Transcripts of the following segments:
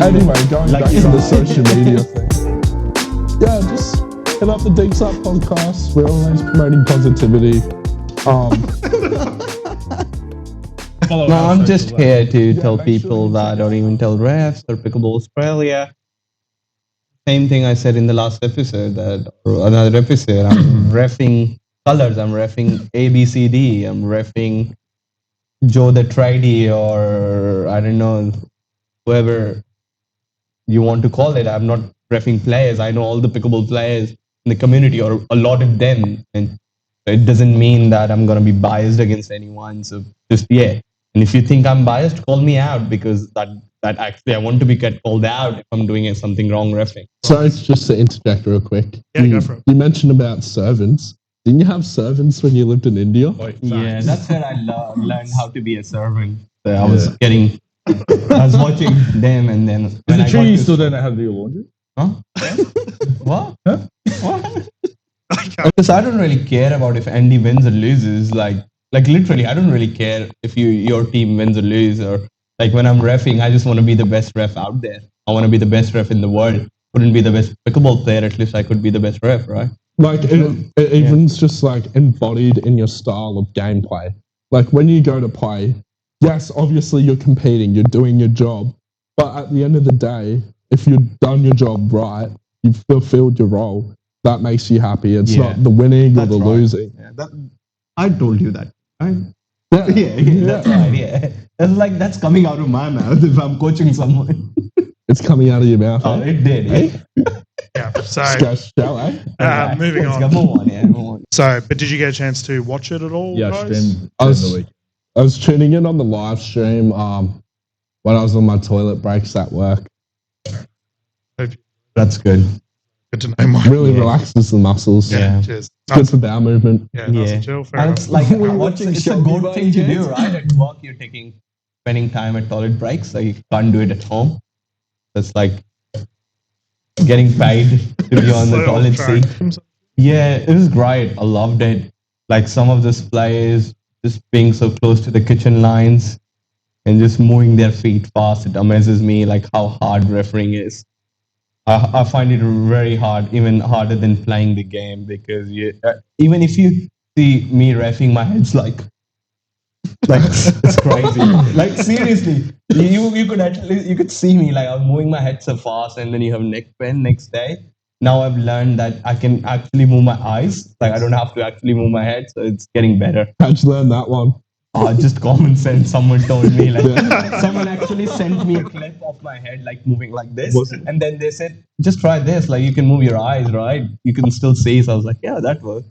Anyway, going back to the social media thing. Yeah, just hit up the Deeps Up podcast. We're always promoting positivity. No, I'm just here to tell people that don't even tell refs or Pickleball Australia. Same thing I said in the last episode, or another episode. I'm reffing colors. I'm reffing ABCD. I'm reffing Joe the Tradie, or I don't know, whoever you want to call it. I'm not reffing players. I know all the pickleball players in the community, or a lot of them, and it doesn't mean that I'm going to be biased against anyone. So just, yeah. And if you think I'm biased, call me out, because that actually I want to be called out if I'm doing something wrong reffing. Sorry, just to interject real quick. Yeah, go for it. You mentioned about servants. Didn't you have servants when you lived in India? Yeah, that's where I learned how to be a servant. So I was watching them, and then Is it true you still don't know how to do your laundry? Huh? What? Huh? What? Because I don't really care about if Andy wins or loses. Like literally, I don't really care if your team wins or loses. Or like when I'm reffing, I just want to be the best ref out there. I want to be the best ref in the world. Couldn't be the best pickleball player, at least I could be the best ref, right? Like it even's just like embodied in your style of gameplay. Like when you go to play, yes, obviously you're competing, you're doing your job, but at the end of the day, if you've done your job right, you've fulfilled your role. That makes you happy. It's not the winning or the losing. Yeah, I told you that. Right? Yeah. That's right. Yeah, that's coming out of my mouth if I'm coaching someone. It's coming out of your mouth. Oh, it did. Eh? Yeah. So moving on. Move on. So, but did you get a chance to watch it at all? Yeah, guys? streamed I the week. was tuning in on the live stream when I was on my toilet breaks at work. That's good. Good to know, Mike. Really relaxes the muscles. Yeah. Cheers. It's good for bowel movement. Yeah. Nice and chill. Fair And enough. it's like watching it's a Shelby good thing to do, right? At work, you're spending time at toilet breaks, so you can't do it at home. It's like getting paid to be on the So toilet off track. seat. Yeah, it was great. I loved it. Like some of those players just being so close to the kitchen lines and just moving their feet fast. It amazes me like how hard refereeing is. I find it very hard, even harder than playing the game, because even if you see me reffing, my head's like it's crazy. Like seriously, you could see me like I'm moving my head so fast, and then you have neck pain next day. Now I've learned that I can actually move my eyes. Like I don't have to actually move my head, so it's getting better. How'd you learn that one? Just common sense. Someone told me, someone actually sent me a clip of my head, like moving like this, and then they said, "Just try this. Like you can move your eyes, right? You can still see." So I was like, "Yeah, that works."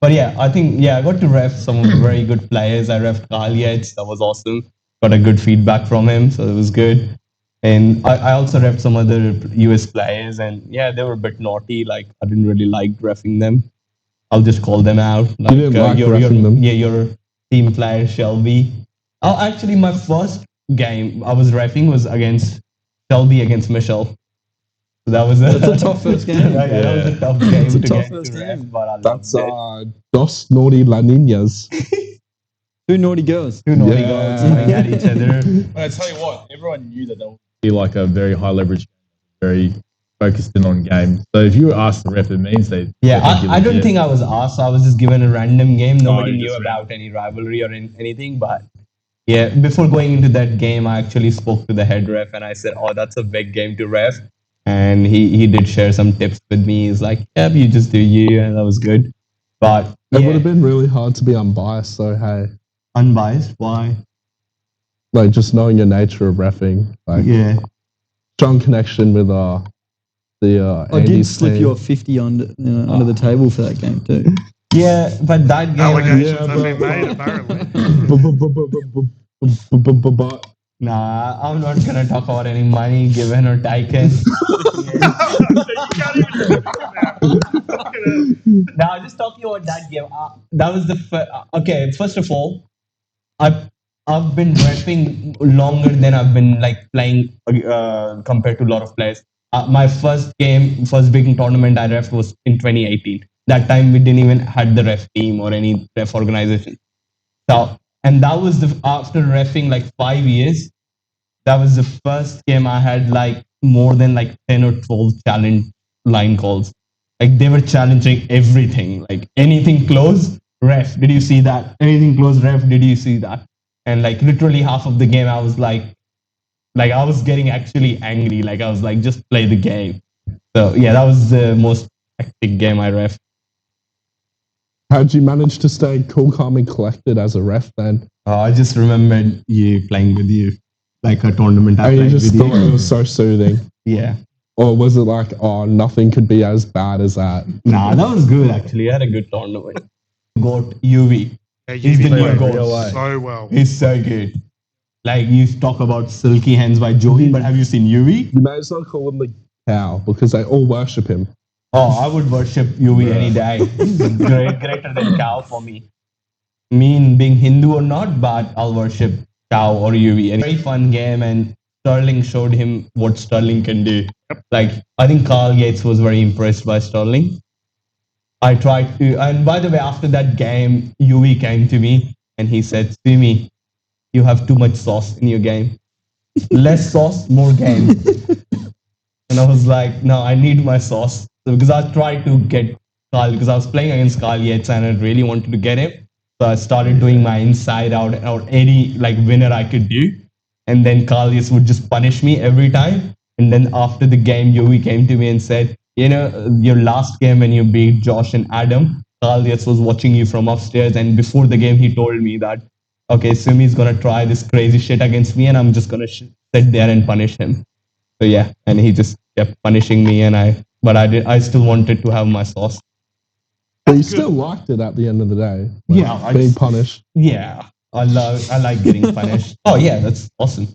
But yeah, I think I got to ref some very good players. I refed Carl Yates. That was awesome. Got a good feedback from him, so it was good. And I also refed some other US players, and yeah, they were a bit naughty. Like I didn't really like refing them. I'll just call them out. Like, You didn't like reffing them? Yeah, your team player Shelby. Oh, actually, my first game I was reffing was against Shelby against Michelle. So that was That's a tough first game. That was a tough game It's a to tough get first to game. ref, but I That's loved it. Dos Naughty La Niñas. Two naughty girls. Two naughty Yeah. girls coming at each other. I tell you what, everyone knew that would be like a very high leverage, very focused in on game. So if you were asked to ref, it means they. Yeah, I don't think I was asked. I was just given a random game. Nobody you knew just about any rivalry or anything. But yeah, before going into that game, I actually spoke to the head ref and I said, "Oh, that's a big game to ref." And he did share some tips with me. He's like, "Yeah, you just do you," and that was good. But It would have been really hard to be unbiased, though. Hey, unbiased. Why? like just knowing your nature of reffing, like Yeah. strong connection with the I did Andy's slip team. you a 50 under the table for that game too. Yeah, but that game. Allegations Yeah, have been but- made, apparently. But Nah, I'm not gonna talk about any money given or taken. Now, just talking about that game. That was the okay. First of all, I've been repping longer than I've been like playing compared to a lot of players. My first big tournament I ref was in 2018. That time we didn't even had the ref team or any ref organization. So, and that was after refing like 5 years. that was the first game I had like more than like 10 or 12 challenge line calls. Like they were challenging everything, like anything close, ref, did you see that? Anything close, ref, did you see that? And like literally half of the game, I was like I was getting actually angry. Like I was like, just play the game. So yeah, that was the most hectic game I ref. How'd you manage to stay cool, calm, and collected as a ref then? I just remembered you playing with you, like a tournament. I you played just with thought you. it was so soothing. Yeah. Or was it like, oh, nothing could be as bad as that? Nah, that was good actually. I had a good tournament. Got UV. Yeah, He's the new played goat. so well. He's so good. Like you talk about Silky Hands by Joey, but have you seen UV? You may as well call him the cow because they all worship him. Oh, I would worship UV any day. He's greater than cow for me. Mean being Hindu or not, but I'll worship cow or UV. And very fun game, and Sterling showed him what Sterling can do. Like I think Carl Yates was very impressed by Sterling. I tried to, and by the way, after that game, UV came to me and he said, "Sueme, you have too much sauce in your game. Less sauce, more game." And I was like, "No, I need my sauce." So because I tried to get Carl, because I was playing against Carl Yates and I really wanted to get him. So I started doing my inside out or any like winner I could do. And then Carl Yates would just punish me every time. And then after the game, Yogi came to me and said, "You know, your last game when you beat Josh and Adam, Carl Yates was watching you from upstairs. And before the game, he told me that, okay, Sumi's going to try this crazy shit against me and I'm just going to sit there and punish him." So yeah, and he just kept punishing me and I still wanted to have my sauce. But you still liked it at the end of the day. Like, Yeah. being punished. Yeah. I like getting punished. Oh yeah, that's awesome.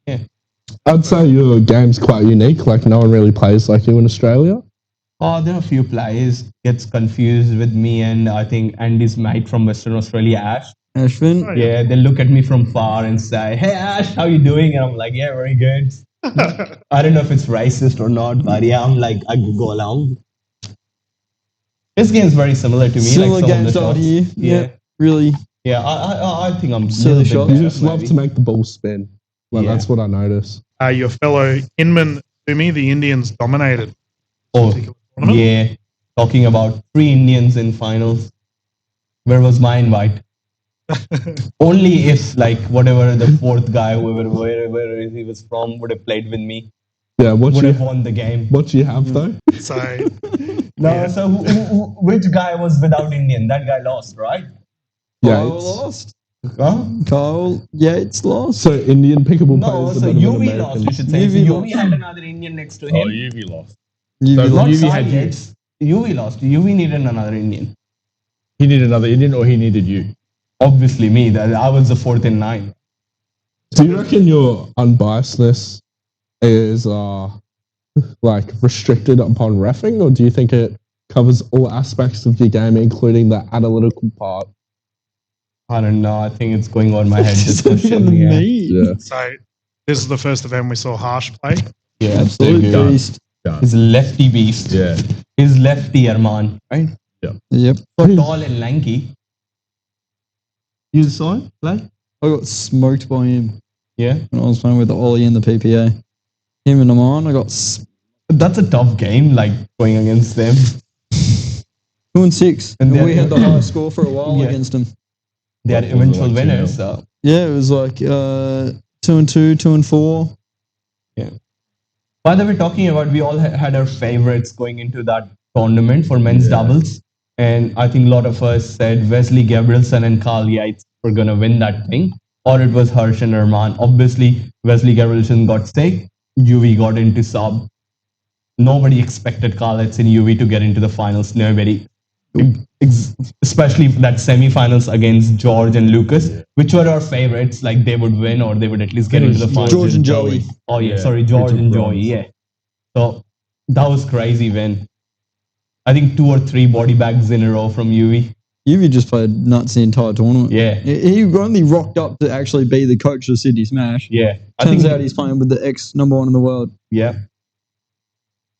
Yeah. I'd say your game's quite unique. Like no one really plays like you in Australia. Oh, there are a few players gets confused with me and I think Andy's mate from Western Australia, Ash. Ashvin? Oh, Yeah, they look at me from far and say, "Hey Ash, how you doing?" And I'm like, "Yeah, very good." I don't know if it's racist or not, but yeah, I'm like, I go along. This game's very similar to me. Similar like some of game the style to shots. you. Yeah. Yep, really. Yeah, I think I'm Silly a bit shots. You better, just love maybe. to make the ball spin. Like Yeah. that's what I notice. Your fellow Inman Sueme, the Indians dominated. Oh, Particular tournament. yeah. Talking about 3 Indians in finals. Where was my invite? Only if like whatever the fourth guy, wherever he was from, would have played with me, Yeah, would have won the game. what do you have though? So No, Yeah. so which guy was without Indian? That guy lost, right? Yeah. Kyle it's- lost. Huh? Kyle Yates lost. So Indian pickable No, players are so better than UV lost, you Americans. should say. So UV UV lost. had another Indian next to him. Oh, UV lost. You So lost. Not UV Kyle had you. Yates. UV lost. UV needed another Indian. He needed another Indian or he needed you? Obviously me. That I was the 4th and 9. Do you reckon your unbiasedness is like restricted upon reffing, or do you think it covers all aspects of your game, including the analytical part? I don't know. I think it's going on my head. This question. me. Yeah. Yeah. so this is the first event we saw Harsh play. Yeah, Absolute so good. beast. He's lefty beast. Yeah. He's lefty Arman, right? Yep. So tall and lanky. You saw it, like? I got smoked by him Yeah. when I was playing with the Ollie in the PPA. Him and Aman, I got That's a tough game, like going against them. 2-6. And And then- we had the highest score for a while Yeah. against him. They are What was it, eventual like 2-0? winners. So Yeah, it was like 2-2, 2-4. by the way, talking about, we all had our favorites going into that tournament for men's doubles. And I think a lot of us said Wesley Gabrielson and Carl Yates were going to win that thing. Or it was Harsh and Arman. Obviously, Wesley Gabrielson got sick. UV got into sub. Nobody expected Carl Yates and UV to get into the finals. Nobody. Especially that semi-finals against George and Lucas, which were our favorites. Like they would win or they would at least get into the finals. George and Joey. Oh yeah, Yeah, sorry, George they took and bronze. Joey. Yeah. So that was crazy win. I think 2 or 3 body bags in a row from UV. UV just played nuts the entire tournament. Yeah, He only rocked up to actually be the coach of Sydney Smash. yeah. Turns out he's playing with the ex-number 1 in the world. Yeah.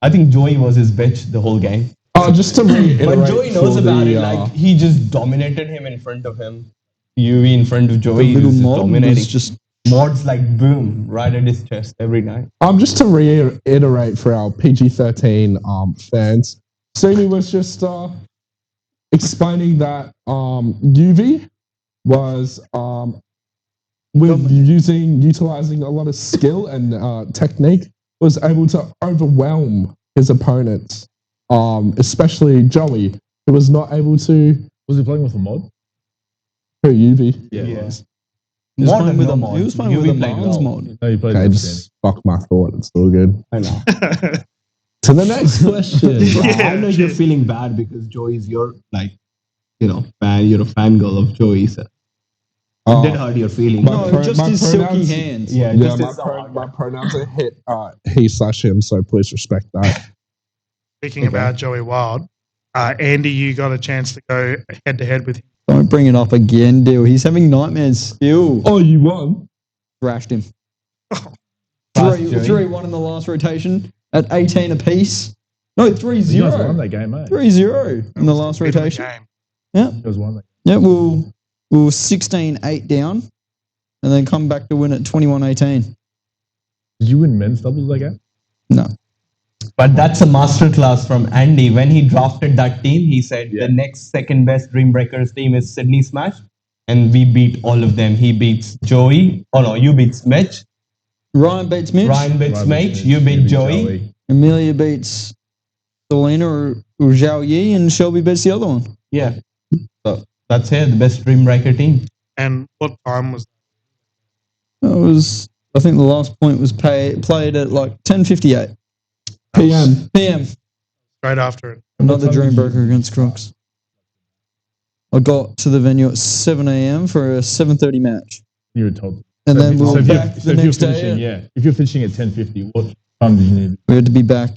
I think Joey was his bitch the whole game. Oh, just to reiterate, But Joey knows for about the, it. Like he just dominated him in front of him. UV in front of The Joey. little was just mob dominating. was just Mods like boom right at his chest every night. Just to reiterate for our PG-13 fans, Sueme was just explaining that UV was with utilizing a lot of skill and technique, was able to overwhelm his opponents, especially Joey, who was not able to. Was he playing with a mod? Who, UV? Yeah. He was playing with a mod. He was playing with a Mons mod. No, he played Okay, with just fuck my thought. It's all good. I know. To the next question. I know you're feeling bad because Joey is your fan. You're a fangirl of Joey. So it did hurt your feelings. No, just his silky hands. Yeah, Yeah, just my pronouns are he/him, so please respect that. Speaking about Joey Wild, Andy, you got a chance to go head to head with him. Don't bring it up again, Deal. He's having nightmares still. Oh, you won? Thrashed him. Fast, 3-1 in the last rotation at 18 apiece. No, You guys won 3-0. that game, mate. 3-0 in the last Bit of a rotation. game. You guys won that. Yeah, we were 16-8 down and then come back to win at 21-18. Did you win men's doubles that game? No. But that's a masterclass from Andy. When he drafted that team, he said the next second best Dream Breakers team is Sydney Smash. And we beat all of them. He beats Joey. Oh no, you beat Mitch. Ryan beats Mitch. Ryan beats Mitch. You beat Joey. Amelia beats Selena or Zhao Yi, and Shelby beats the other one. Yeah. So that's it. The best Dream Breaker team. And what time was It was, I think the last point was played at like 10:58 PM. straight after it? Another Dream Breaker against Crocs. I got to the venue at 7 a.m. for a 7:30 match. You were told. And then we So were if back the next day. If you're finishing at 10:50, what time did you need? We had to be back.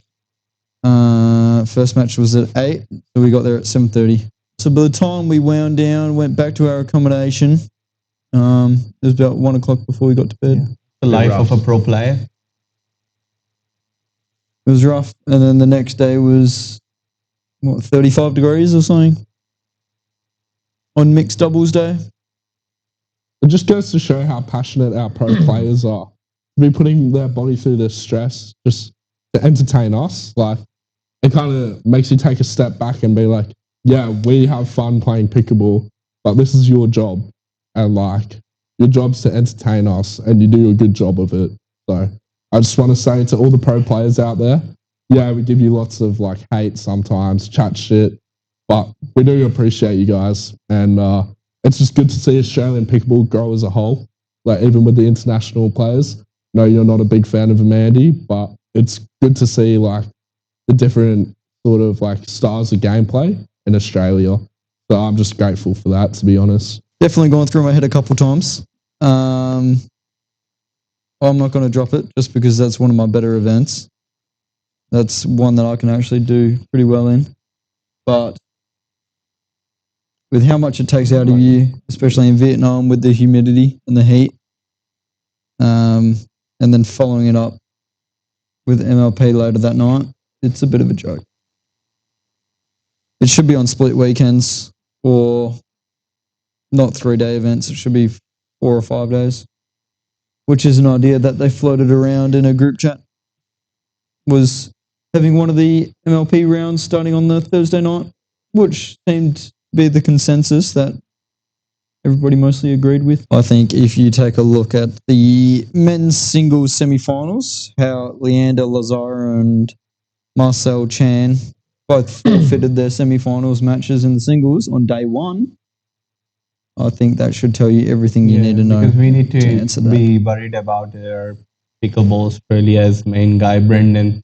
First match was at 8, so we got there at 7:30. So by the time we wound down, went back to our accommodation, it was about 1 o'clock before we got to bed. Yeah. The life of a pro player. It was rough. And then the next day was, 35 degrees or something? On mixed doubles day. It just goes to show how passionate our pro players are. Be putting their body through this stress just to entertain us. Like, it kind of makes you take a step back and be like, yeah, we have fun playing pickleball, but this is your job. And like, your job's to entertain us, and you do a good job of it. So I just want to say to all the pro players out there, yeah, we give you lots of like hate sometimes, chat shit, but we do appreciate you guys. And it's just good to see Australian pickleball grow as a whole. Like, even with the international players. No, you're not a big fan of Amanda, but it's good to see like the different sort of like styles of gameplay in Australia. So I'm just grateful for that, to be honest. Definitely gone through my head a couple times. I'm not going to drop it just because that's one of my better events. That's one that I can actually do pretty well in. But with how much it takes out of you, especially in Vietnam with the humidity and the heat, and then following it up with MLP later that night, it's a bit of a joke. It should be on split weekends or not 3-day events. It should be 4 or 5 days, which is an idea that they floated around in a group chat, was having one of the MLP rounds starting on the Thursday night, which seemed to be the consensus that everybody mostly agreed with. I think if you take a look at the men's singles semi-finals, how Leander Lazar and Marcel Chan both forfeited their semi-finals matches in the singles on day one, I think that should tell you everything you need to know. Because we need to be worried about our Pickleball Australia's main guy, Brendan.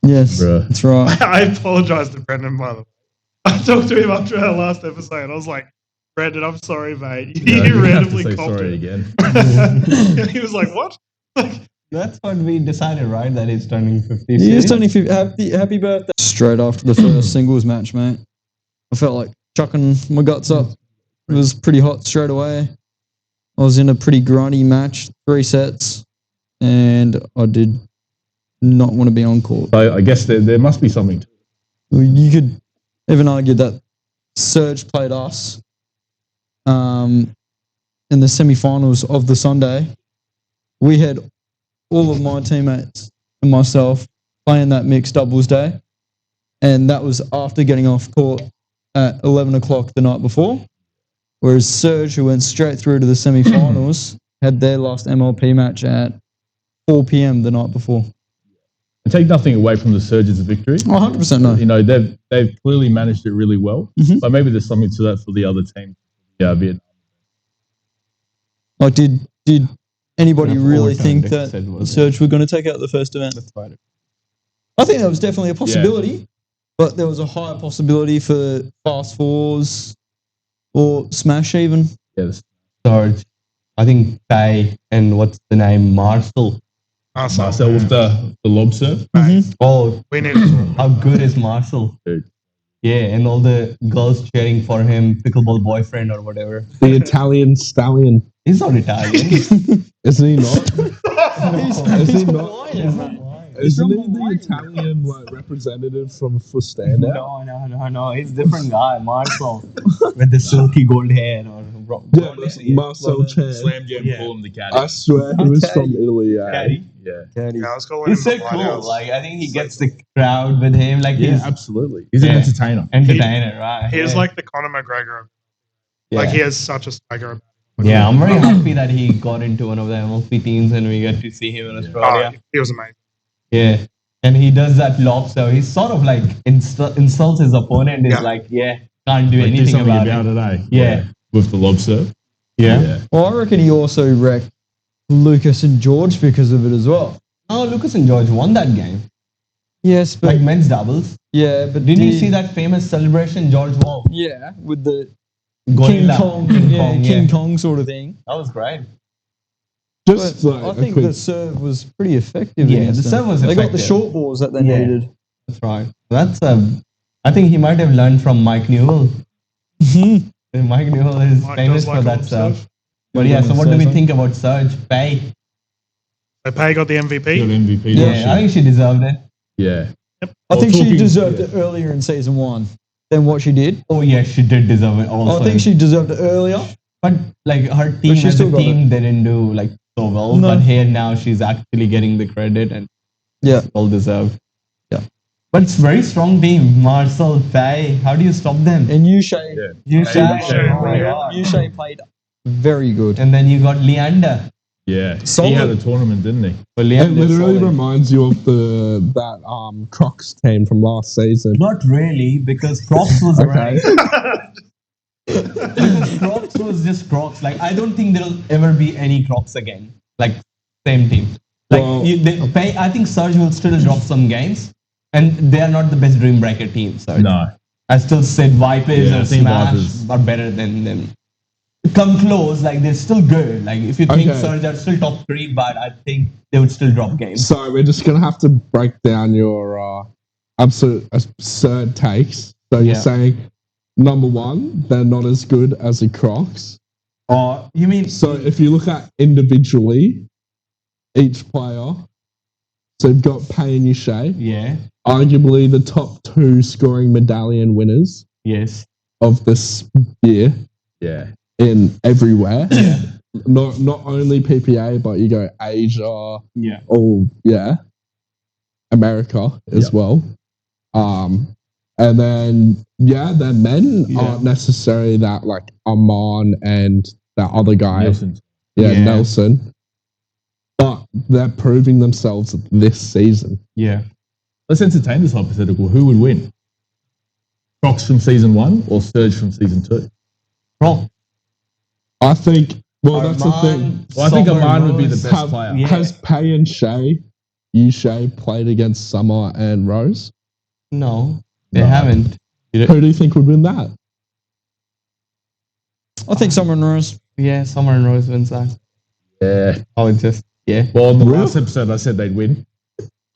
Yes, that's right. I apologize to Brendan, by the way. I talked to him after our last episode. I was like, Brendan, I'm sorry, mate. You randomly have to say copped sorry it. again. And he was like, what? That's what we decided, right? That he's turning 50. He is turning 50. Happy birthday. Straight after the first singles match, mate. I felt like chucking my guts up. It was pretty hot straight away. I was in a pretty grindy match, 3 sets, and I did not want to be on court. So I guess there must be something to it. You could even argue that Serge played us in the semi-finals of the Sunday, we had all of my teammates and myself playing that mixed doubles day, and that was after getting off court at 11 o'clock the night before. Whereas Surge, who went straight through to the semi-finals, had their last MLP match at 4 p.m. the night before. I take nothing away from the Surge's victory. 100% no. You know, they've clearly managed it really well, but maybe there's something to that for the other team. Yeah, Vietnam. Like, did anybody really think that the Surge were going to take out the first event? That's right. I think that was definitely a possibility, but there was a higher possibility for Fast Fours or Smash even. Yes. Sarge, I think Tay and what's the name? Marcel Marcel with the lob serve. Oh, We need to how good is Marcel? Dude. Yeah, and all the girls cheering for him, pickleball boyfriend or whatever. The Italian stallion. He's not Italian. Isn't he not? He's Is he not? Isn't he the Italian representative from for standout? No. He's a different guy, Marcel, with the silky gold hair. Yeah, Marcel Chan. Slam jam, call him the caddy. I swear he was from Italy. Caddy. Yeah. Yeah, let's go in He's so the White cool. House. Like, I think he gets the crowd with him. Like, Yeah, he's absolutely. He's an entertainer. entertainer, right? He is Yeah. like the Conor McGregor. Like, he has such a swagger. Yeah, I'm very happy that he got into one of the MLP teams and we get to see him in Australia. He was amazing. Yeah. And he does that lob, so he's sort of like insults his opponent. Is like, can't do anything about it. Today. Yeah. With the lob serve. Yeah. Well, I reckon he also wrecked Lucas and George because of it as well. Oh, Lucas and George won that game. Yes, but Like men's doubles. yeah, but Didn't you see that famous celebration George won? Yeah, with the Gorilla. King Kong sort of thing. That was great. Just But like I a think quick- the serve was pretty effective. Yeah, against the them. serve was They got the effective. short balls that they Yeah. needed. That's right. That's I think he might have learned from Mike Newell. Mike Newell is Mike famous does like for that lob stuff. serve. But yeah, so what do we think about Surge? Pay? So Pay got the MVP. Good MVP. Yeah, last I year. think she deserved it. Yeah. I think she talking- deserved it earlier in season 1 than what she did. Oh yeah, she did deserve it also. I think she deserved it earlier. But like her team she as still a got team didn't do like so well. No. But here now she's actually getting the credit and Yeah. well deserved. Yeah. But it's very strong team. Marcel, Faye, how do you stop them? And Yushay, Yeah. You Yushay played very good. And then you got Leander. Yeah. Solid. He had a tournament, didn't he? But It Leander literally solid. reminds you of that Crocs team from last season. Not really, because Crocs was right. Because Crocs was just Crocs. Like I don't think there'll ever be any Crocs again. Like same team. Like Well- I think Surge will still drop some games, and they are not the best Dream Breaker team. Surge. No. I still said Vipers Yeah, I or think Smash Vipers. are better than them. Come close, like they're still good. Like if you think Okay. Surge are still top 3, but I think they would still drop games. So we're just gonna have to break down your absolute absurd takes. So you're Yeah. saying number one, they're not as good as the Crocs. Or you mean So if you look at individually, each player, so you've got Pay and Yushay, yeah, arguably the top 2 scoring medallion winners yes, of this year Yeah. in everywhere. Not only PPA, but you go Asia, yeah, America as well. And then their men aren't necessarily that like Amon and that other guy, Nielsen. Yeah. Nelson, but they're proving themselves this season. yeah. Let's entertain this hypothetical. Who would win? Crocs from season 1 or Surge from season 2? Crocs. I think. Well, that's the thing. Well, I think Summer Aman would be the Rose. best player. Yeah. Has Pay and Yushay played against Summer and Rose? No, they No. haven't. Who do you think would win that? I think Summer and Rose. Yeah, Summer and Rose wins that. Yeah. Oh, it's just Well, in the last episode, I said they'd win.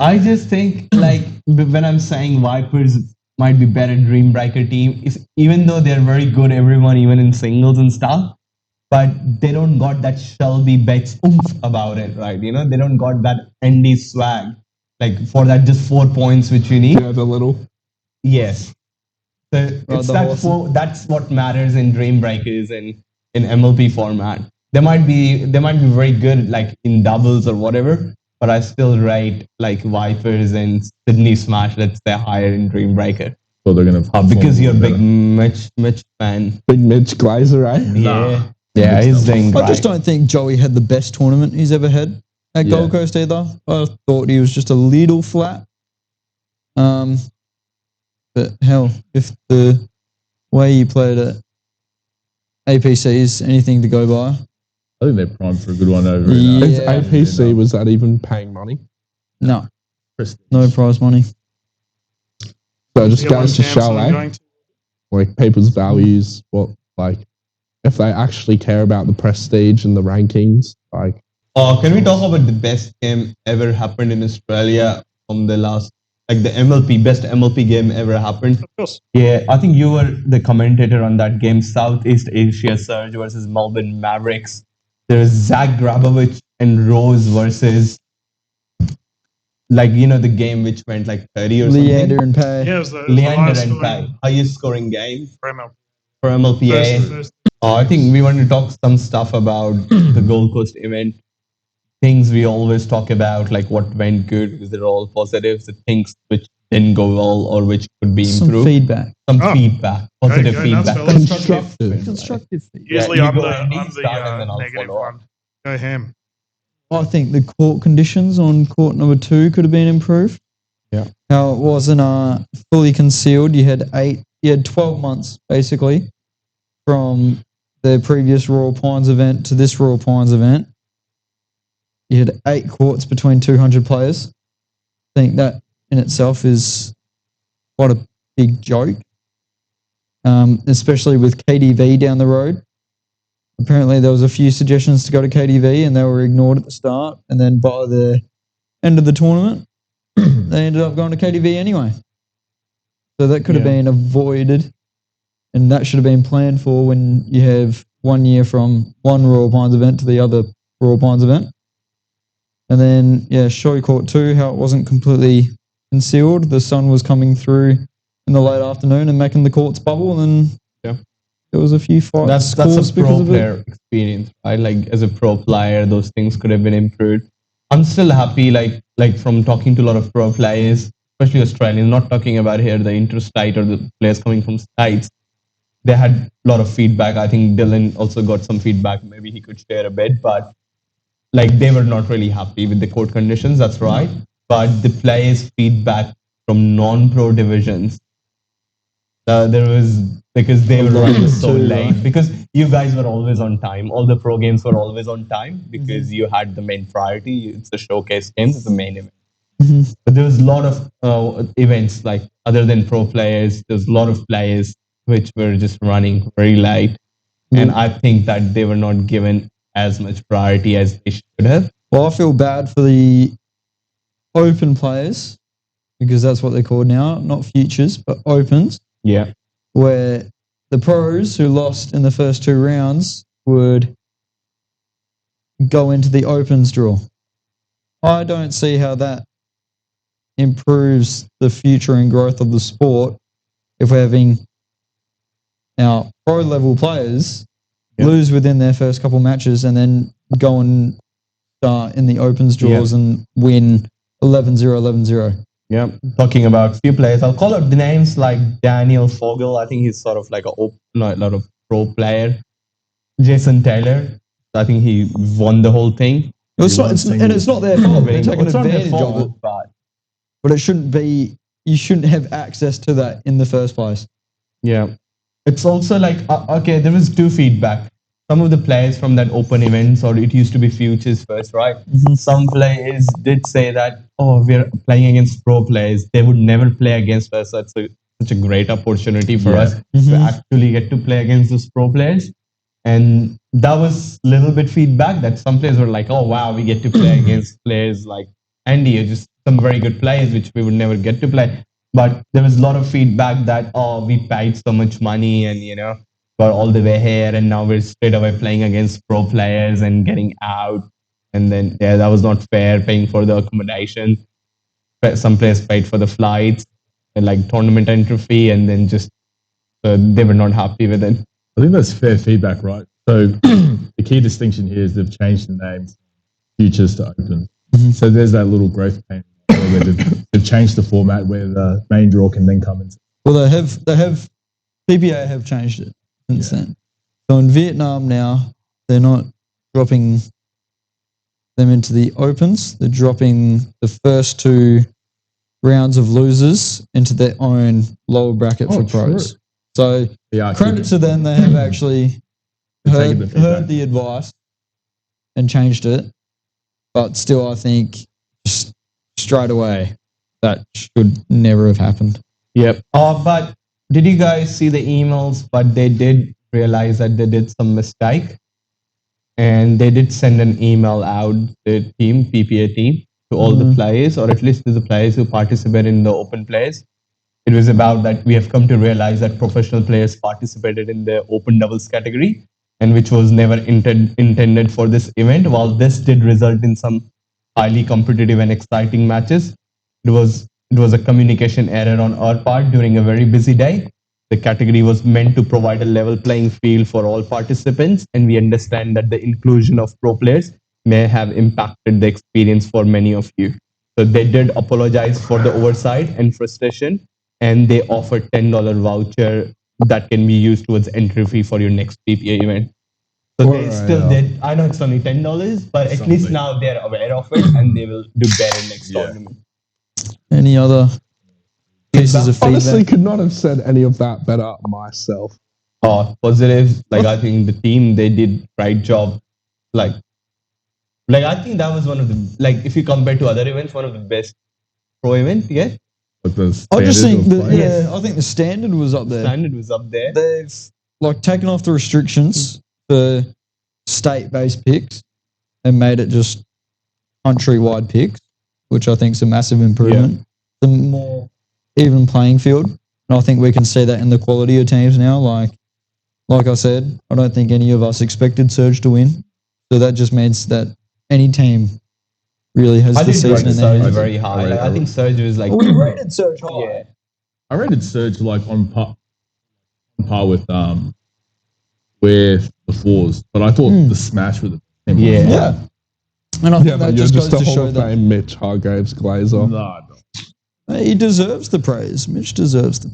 I just think like when I'm saying Vipers might be better Dream Breaker team, is even though they're very good, everyone even in singles and stuff, but they don't got that Shelby Beck's oomph about it, right? You know, they don't got that Andy swag like for that just 4 points which you need. Yeah, the little. Yes. So it's the that horse. that's what matters in Dream Breakers and in MLP format. They might be very good like in doubles or whatever, but I still rate like Vipers and Sydney Smash, let's say, higher in Dream Breaker. So they're going to Because you're a big Mitch fan. Big Mitch Glazer, eh? Yeah. Yeah, he's doing great. I just don't think Joey had the best tournament he's ever had at Gold Coast either. I thought he was just a little flat. But hell, if the way he played at APC is anything to go by. I think they're primed for a good one over If APC, was that even paying money? No. Prestige. No prize money. So it just goes to show, like people's values, if they actually care about the prestige and the rankings, like. Can we talk about the best game ever happened in Australia from the last, like the best MLP game ever happened? Of course. Yeah, I think you were the commentator on that game, Southeast Asia Surge versus Melbourne Mavericks. There was Zach Grabovich and Rose versus, the game which went like 30 or Leander something. and Pay. Yeah, it was the Leander and Pay, highest scoring game for MLPA. for MLPA. I think we want to talk some stuff about the Gold Coast event. Things we always talk about, like what went good, because they're all positives. The things which didn't go well or which could be improved. Some feedback. Positive feedback. Constructive feedback. Usually Yeah, I'm you the go and you start and then I'll negative follow up. one. Go ham. I think the court conditions on court number 2 could have been improved. Yeah. How it wasn't fully concealed. You had 12 months basically from the previous Royal Pines event to this Royal Pines event. You had 8 courts between 200 players. I think that in itself is quite a big joke, especially with KDV down the road. Apparently there was a few suggestions to go to KDV and they were ignored at the start, and then by the end of the tournament they ended up going to KDV anyway. So that could have been avoided, and that should have been planned for when you have 1 year from one Royal Pines event to the other Royal Pines event. And then, Show Court 2, how it wasn't completely concealed. The sun was coming through in the late afternoon and making the courts bubble, and then there was a few fights. That's a pro player experience, right? Like as a pro player, those things could have been improved. I'm still happy, like from talking to a lot of pro players, especially Australians, not talking about here the interstate or the players coming from states. They had a lot of feedback. I think Dylan also got some feedback. Maybe he could share a bit, but they were not really happy with the court conditions. That's right. But the players' feedback from non-pro divisions, there was, because they were running so late. Because you guys were always on time. All the pro games were always on time because you had the main priority. It's the showcase games, it's the main event. But there was a lot of events, like other than pro players, there's a lot of players which were just running very late. And I think that they were not given as much priority as they should have. Well, I feel bad for the open players, because that's what they're called now, not futures, but opens. Yeah. Where the pros who lost in the first 2 rounds would go into the opens draw. I don't see how that improves the future and growth of the sport if we're having our pro level players lose within their first couple matches and then go and start in the opens draws and win 11-0, 11-0. Yeah, talking about few players, I'll call out the names like Daniel Fogel. I think he's sort of like a lot of pro player. Jason Taylor, I think he won the whole thing. It's not their fault. They're taking advantage of it. But it shouldn't be. You shouldn't have access to that in the first place. Yeah, it's also like there was 2 feedback. Some of the players from that open events, or it used to be futures first, right? Some players did say that, we're playing against pro players. They would never play against us. That's such a great opportunity for us to actually get to play against those pro players. And that was a little bit feedback that some players were like, oh, wow, we get to play against players like Andy, or just some very good players, which we would never get to play. But there was a lot of feedback that, we paid so much money and, got all the way here, and now we're straight away playing against pro players and getting out. And then, that was not fair, paying for the accommodation. Some players paid for the flights and like tournament entry fee, and then just they were not happy with it. I think that's fair feedback, right? So the key distinction here is they've changed the names futures to open. So there's that little growth pain where they've changed the format where the main draw can then come in. Well, they have PPA have changed it since then. So in Vietnam now, they're not dropping them into the opens. They're dropping the first 2 rounds of losers into their own lower bracket for pros. So credit to them, they have actually heard the advice and changed it. But still, I think just straight away that should never have happened. Yep. But did you guys see the emails? But they did realize that they did some mistake. And they did send an email out, the team, PPA team, to all the players, or at least to the players who participate in the open plays. It was about that we have come to realize that professional players participated in the open doubles category, and which was never intended for this event. While this did result in some highly competitive and exciting matches, it was a communication error on our part during a very busy day. The category was meant to provide a level playing field for all participants, and we understand that the inclusion of pro players may have impacted the experience for many of you. So they did apologize for the oversight and frustration, and they offered $10 voucher that can be used towards entry fee for your next PPA event. So they still did. I know it's only $10, but at least now they're aware of it, and they will do better next tournament. Any other pieces of feedback? Honestly, could not have said any of that better myself. Positive. I think the team, they did right job. Like I think that was one of the, if you compare to other events, one of the best pro event. Yeah. I just think I think the standard was up there. They've taken off the restrictions for state-based picks and made it just countrywide picks, which I think is a massive improvement. The more even playing field, and I think we can see that in the quality of teams now. Like I said, I don't think any of us expected Surge to win, so that just means that any team really has the season in their hands. Very high. I think Surge was we rated Surge high. Yeah. I rated Surge on par with the fours, but I thought the Smash with the yeah. And I think that just goes to show that Mitch Hargraves Glazer. No. He deserves the praise. Mitch deserves the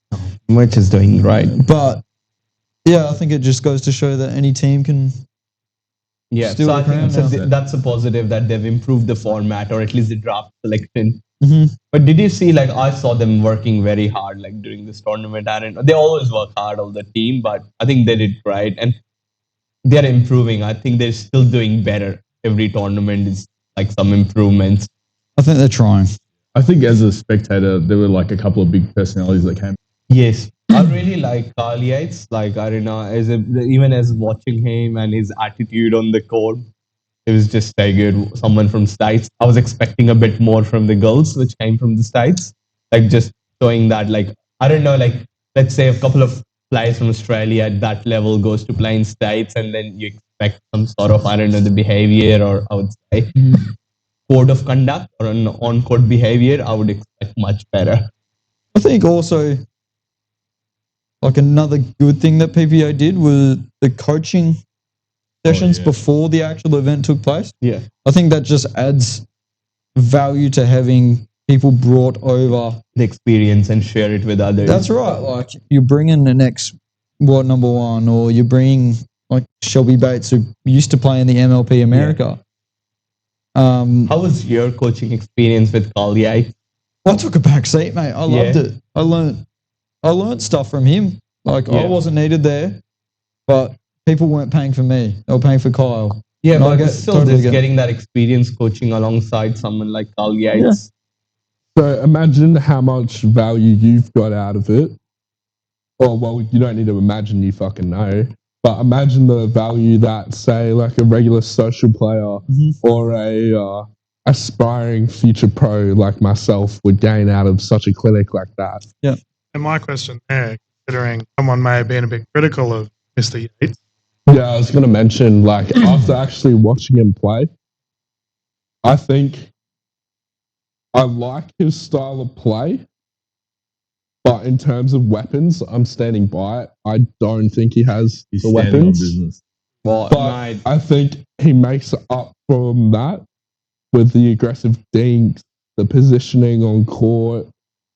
praise. Mitch is doing right. But yeah, I think it just goes to show that any team can. Yeah, so I think that's a positive that they've improved the format, or at least the draft selection. But did you see, I saw them working very hard, during this tournament. They always work hard, all the team, but I think they did right. And they're improving. I think they're still doing better. Every tournament is some improvements. I think they're trying. I think as a spectator, there were a couple of big personalities that came. Yes. I really like Carl Yates. I don't know, even as watching him and his attitude on the court, it was just very good. Someone from States. I was expecting a bit more from the girls, which came from the States. Just showing that, I don't know, let's say a couple of players from Australia at that level goes to play in States, and then you expect some sort of, I don't know, the behavior, or I would say code of conduct or an on-court behavior, I would expect much better. I think also, another good thing that PPA did was the coaching sessions before the actual event took place. Yeah. I think that just adds value to having people brought over the experience and share it with others. That's right. You bring in the next world number one, or you bring Shelby Bates, who used to play in the MLP America. Yeah. How was your coaching experience with Carl Yates? I took a back seat, mate. I loved it. I learned stuff from him. I wasn't needed there, but people weren't paying for me. They were paying for Kyle. Yeah, but still getting that experience coaching alongside someone like Carl Yates. Yeah. So imagine how much value you've got out of it. Well, you don't need to imagine, you fucking know. But imagine the value that, say, a regular social player or a aspiring future pro like myself would gain out of such a clinic like that. Yeah. And my question there, considering someone may have been a bit critical of Mr. Yates. Yeah, I was going to mention, after actually watching him play, I think I like his style of play, But in terms of weapons, I'm standing by it. I don't think he has He's the standing on weapons. business. Well, But I think he makes up from that with the aggressive dinks, the positioning on court.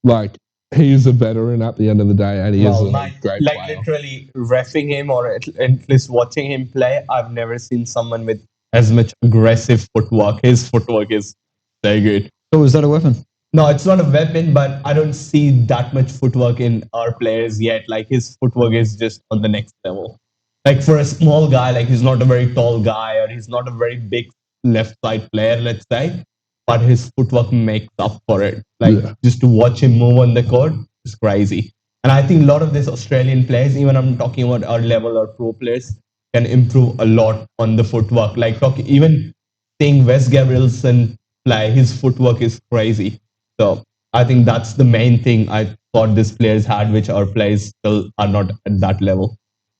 Like, he's a veteran at the end of the day, and he is a great player. literally reffing him or at least watching him play, I've never seen someone with as much aggressive footwork. His footwork is very good. So is that a weapon? No, it's not a weapon, but I don't see that much footwork in our players yet. Like his footwork is just on the next level. Like for a small guy, like he's not a very tall guy or he's not a very big left side player, let's say, but his footwork makes up for it. Like just to watch him move on the court is crazy. And I think a lot of these Australian players, even I'm talking about our level or pro players, can improve a lot on the footwork. Like even seeing Wes Gabrielson play, his footwork is crazy. So I think that's the main thing I thought these players had, which our players still are not at that level.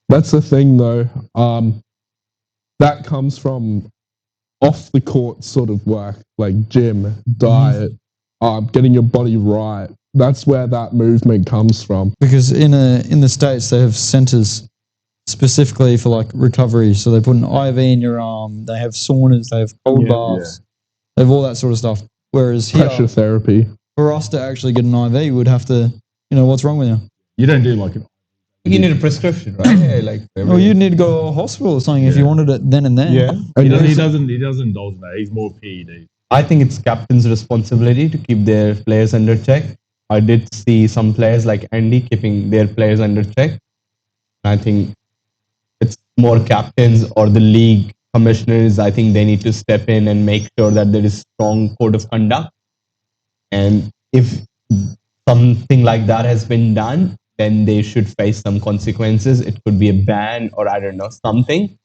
That's the thing, though. That comes from off the court sort of work, like gym, diet, getting your body right. That's where that movement comes from. Because in the States, they have centers specifically for like recovery. So they put an IV in your arm. They have saunas. They have cold baths. They have all that sort of stuff. Whereas here, pressure therapy. For us to actually get an IV, we'd have to, what's wrong with you? You don't do like an. You need a prescription, right? Yeah, like. Well, you'd need to go to a hospital or something if you wanted it then and there. Yeah. He doesn't indulge in that. He's more PED. I think it's captain's responsibility to keep their players under check. I did see some players like Andy keeping their players under check. I think it's more captains or the league commissioners. I think they need to step in and make sure that there is strong code of conduct. And if something like that has been done, then they should face some consequences. It could be a ban or I don't know, something.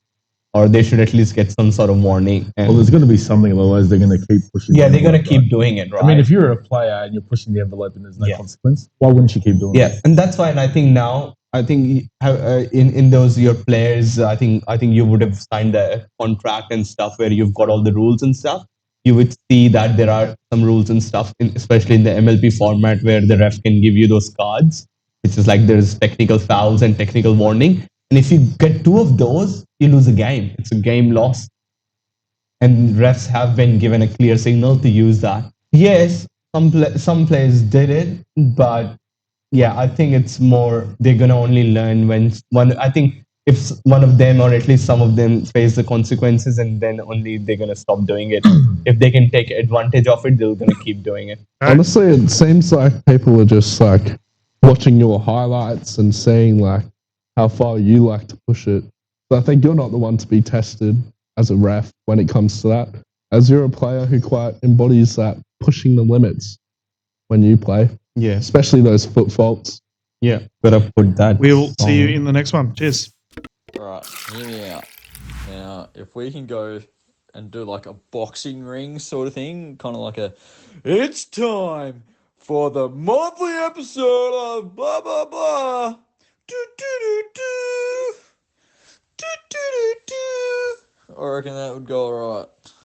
Or they should at least get some sort of warning. Well, there's going to be something, otherwise they're going to keep pushing. Yeah, they're going to keep doing it, right? I mean, if you're a player and you're pushing the envelope and there's no consequence, why wouldn't you keep doing it? Yeah, and that's why. And I think now, in those your players, I think you would have signed a contract and stuff where you've got all the rules and stuff. You would see that there are some rules and stuff, especially in the MLP format, where the ref can give you those cards, which is like there's technical fouls and technical warning. And if you get two of those, you lose a game. It's a game loss. And refs have been given a clear signal to use that. Yes, some players did it, but yeah, I think it's more they're gonna only learn when one. I think if one of them or at least some of them face the consequences, and then only they're gonna stop doing it. If they can take advantage of it, they're gonna keep doing it. Honestly, it seems like people are just like watching your highlights and seeing like how far you like to push it. So I think you're not the one to be tested as a ref when it comes to that, as you're a player who quite embodies that pushing the limits when you play. Yeah, especially those foot faults. Yeah, better put that. We'll see you in the next one. Cheers. All right, hear me out. Now, if we can go and do like a boxing ring sort of thing, kind of like it's time for the monthly episode of blah blah blah. Do do do do. Do do do do. I reckon that would go alright.